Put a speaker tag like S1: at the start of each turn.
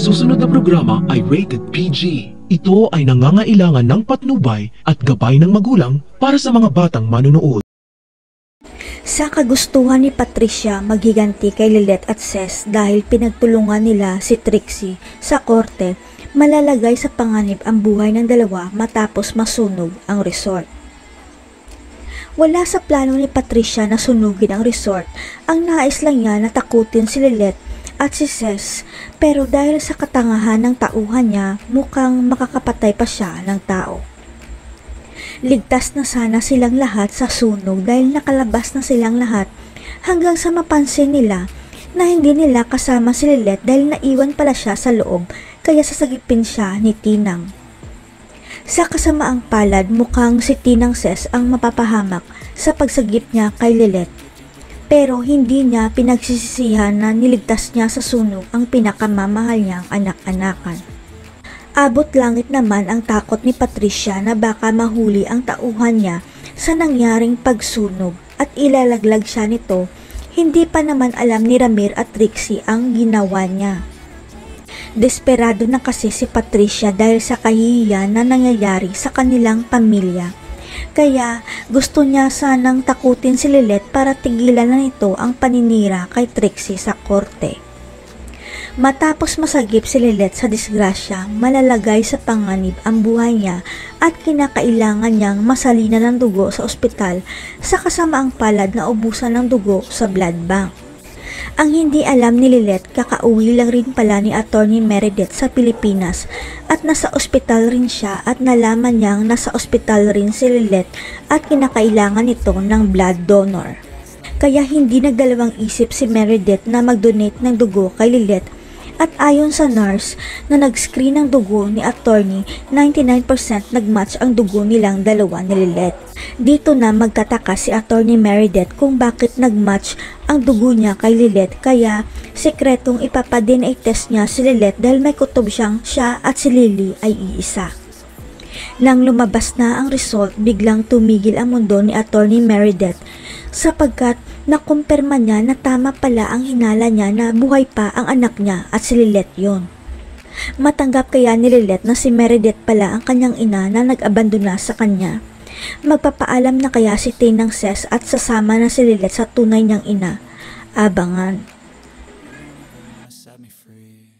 S1: susunod na programa ay rated PG. Ito ay nangangailangan ng patnubay at gabay ng magulang para sa mga batang manonood.
S2: Sa kagustuhan ni Patricia maghiganti kay Lilette at Ces dahil pinagtulungan nila si Trixie sa korte, malalagay sa panganib ang buhay ng dalawa matapos masunog ang resort. Wala sa plano ni Patricia na sunugin ang resort, ang nais lang niya na takutin si Lilette at si Ces, pero dahil sa katangahan ng tauhan niya, mukhang makakapatay pa siya ng tao. Ligtas na sana silang lahat sa sunog dahil nakalabas na silang lahat hanggang sa mapansin nila na hindi nila kasama si Lilette dahil naiwan pala siya sa loob kaya sasagipin siya ni Tinang. Sa kasamaang palad, mukhang si Tinang Ces ang mapapahamak sa pagsagip niya kay Lilette. Pero hindi niya pinagsisisihan na niligtas niya sa sunog ang pinakamamahal niyang anak-anakan. Abot langit naman ang takot ni Patricia na baka mahuli ang tauhan niya sa nangyaring pagsunog at ilalaglag siya nito. Hindi pa naman alam ni Ramir at Trixie ang ginawa niya. Desperado na kasi si Patricia dahil sa kahihiyan na nangyayari sa kanilang pamilya. Kaya gusto niya sanang takutin si Lilette para tigilan na nito ang paninira kay Trixie sa korte. Matapos masagip si Lilette sa disgrasya, malalagay sa panganib ang buhay niya at kinakailangan niyang masalina ng dugo sa ospital sa kasamaang palad na ubusan ng dugo sa blood bank. Ang hindi alam ni Lilette, kakauwi lang rin pala ni Attorney Meredith sa Pilipinas at nasa ospital rin siya at nalaman niyang nasa ospital rin si Lilette at kinakailangan nito ng blood donor. Kaya hindi nagdalawang isip si Meredith na mag-donate ng dugo kay Lilette at ayon sa nurse na nag-screen ng dugo ni Attorney, 99% nagmatch ang dugo nilang dalawa ni Lilette. Dito na magtataka si Attorney Meredith kung bakit nagmatch ang dugo niya kay Lilette kaya sekretong ipapa-DNA test niya si Lilette dahil may kutob siyang siya at si Lily ay iisa. Nang lumabas na ang result, biglang tumigil ang mundo ni Attorney Meredith sapagkat nakumpirma niya na tama pala ang hinala niya na buhay pa ang anak niya at si Lilette yon. Matanggap kaya ni Lilette na si Meredith pala ang kanyang ina na nag-abandona sa kanya. Magpapaalam na kaya si Tinang Ces at sasama na si Lilette sa tunay niyang ina. Abangan.
S3: Set me free.